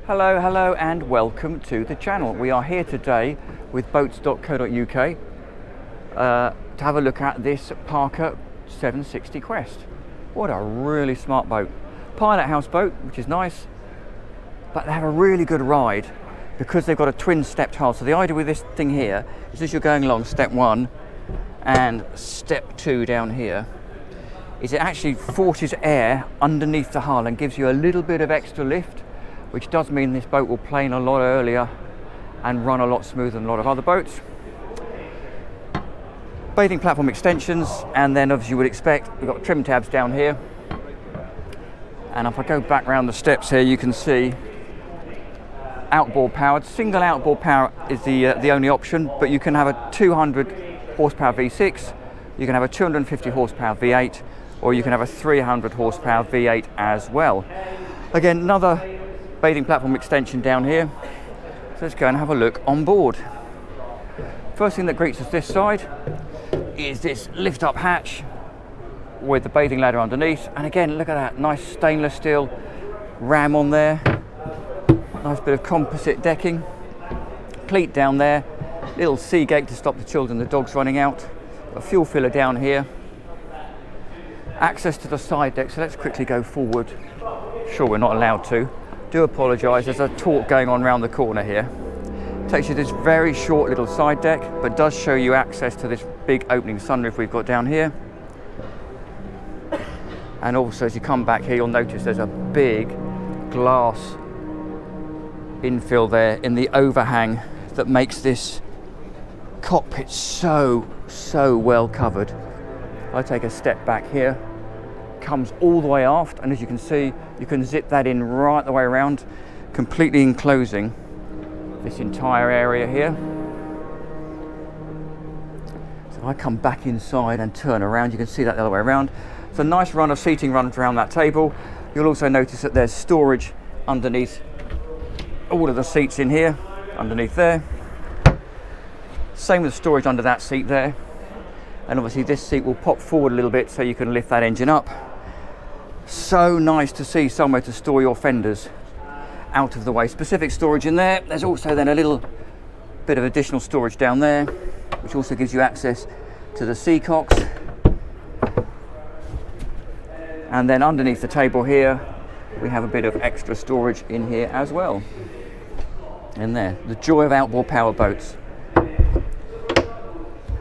Hello and welcome to the channel. We are here today with boats.co.uk to have a look at this Parker 760 Quest. What a really smart boat. Pilot house boat, which is nice, but they have a really good ride because they've got a twin stepped hull. So the idea with this thing here is as you're going along step 1 and step 2 down here, is it actually forces air underneath the hull and gives you a little bit of extra lift, which does mean this boat will plane a lot earlier and run a lot smoother than a lot of other boats. Bathing platform extensions, and then as you would expect, we've got trim tabs down here. And if I go back around the steps here, you can see outboard powered. Single outboard power is the only option, but you can have a 200 horsepower V6, you can have a 250 horsepower V8, or you can have a 300 horsepower V8 as well. Again, another bathing platform extension down here. So let's go and have a look on board. First thing that greets us this side is this lift up hatch with the bathing ladder underneath, and again look at that nice stainless steel ram on there, nice bit of composite decking, cleat down there, little sea gate to stop the children and the dogs running out, a fuel filler down here, access to the side deck. So let's quickly go forward. Sure, we're not allowed to. Do apologise, there's a talk going on around the corner here. Takes you to this very short little side deck, but does show you access to this big opening sunroof we've got down here. And also as you come back here, you'll notice there's a big glass infill there in the overhang that makes this cockpit so well covered. I take a step back here, comes all the way aft, and as you can see, you can zip that in right the way around, completely enclosing this entire area here. So if I come back inside and turn around, you can see that the other way around. It's a nice run of seating runs around that table. You'll also notice that there's storage underneath all of the seats in here, underneath there. Same with storage under that seat there. And obviously this seat will pop forward a little bit so you can lift that engine up. So nice to see somewhere to store your fenders out of the way. Specific storage in there. There's also then a little bit of additional storage down there, which also gives you access to the seacocks. And then underneath the table here, we have a bit of extra storage in here as well. In there, the joy of outboard power boats.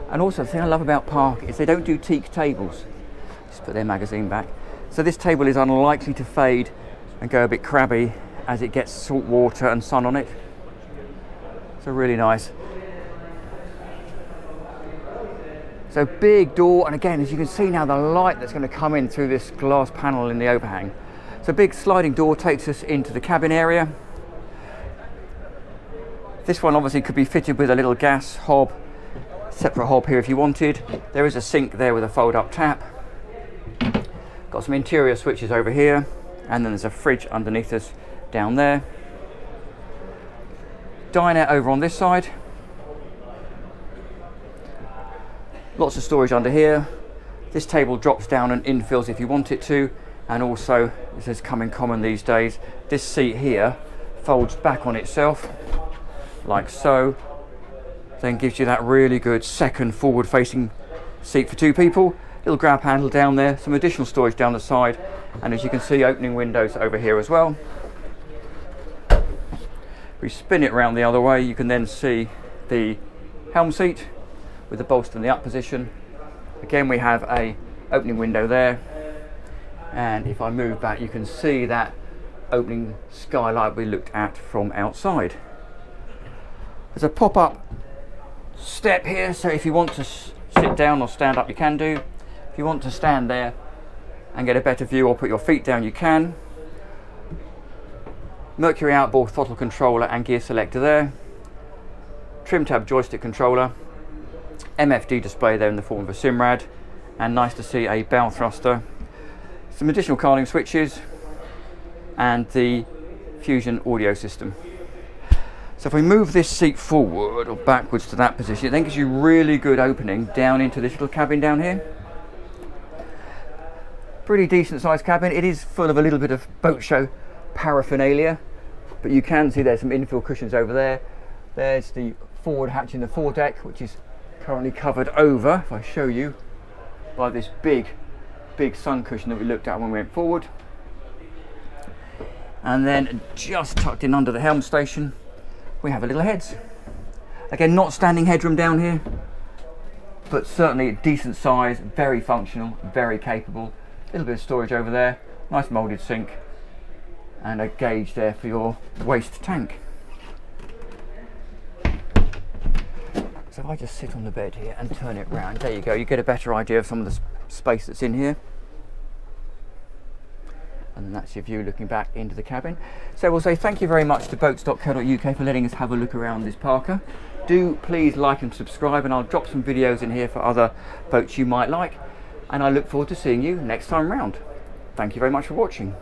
And also the thing I love about Park is they don't do teak tables. Just put their magazine back. So this table is unlikely to fade and go a bit crabby as it gets salt water and sun on it. So really nice. So big door, and again, as you can see now, the light that's going to come in through this glass panel in the overhang. So big sliding door takes us into the cabin area. This one obviously could be fitted with a little gas hob, separate hob here if you wanted. There is a sink there with a fold-up tap. Got some interior switches over here, and then there's a fridge underneath us down there. Dinette over on this side. Lots of storage under here. This table drops down and infills if you want it to, and also, this has come in common these days, this seat here folds back on itself like so, then gives you that really good second forward facing seat for 2 people. Little grab handle down there, some additional storage down the side, and as you can see, opening windows over here as well. If we spin it around the other way, you can then see the helm seat with the bolster in the up position. Again, we have a opening window there, and if I move back, you can see that opening skylight we looked at from outside. There's a pop-up step here, so if you want to sit down or stand up, you can do. If you want to stand there and get a better view or put your feet down, you can. Mercury outboard throttle controller and gear selector there. Trim tab joystick controller. MFD display there in the form of a Simrad. And nice to see a bow thruster. Some additional carding switches and the Fusion audio system. So if we move this seat forward or backwards to that position, it then gives you really good opening down into this little cabin down here. Pretty decent sized cabin. It is full of a little bit of boat show paraphernalia. but you can see there's some infill cushions over there. There's the forward hatch in the foredeck, which is currently covered over, if I show you, by this big sun cushion that we looked at when we went forward. And then just tucked in under the helm station, we have a little heads. Again, not standing headroom down here, but certainly a decent size, very functional, very capable. A little bit of storage over there, nice moulded sink, and a gauge there for your waste tank. So if I just sit on the bed here and turn it round, there you go, you get a better idea of some of the space that's in here. And that's your view looking back into the cabin. So we'll say thank you very much to boats.co.uk for letting us have a look around this Parker. Do please like and subscribe, and I'll drop some videos in here for other boats you might like. And I look forward to seeing you next time round. Thank you very much for watching.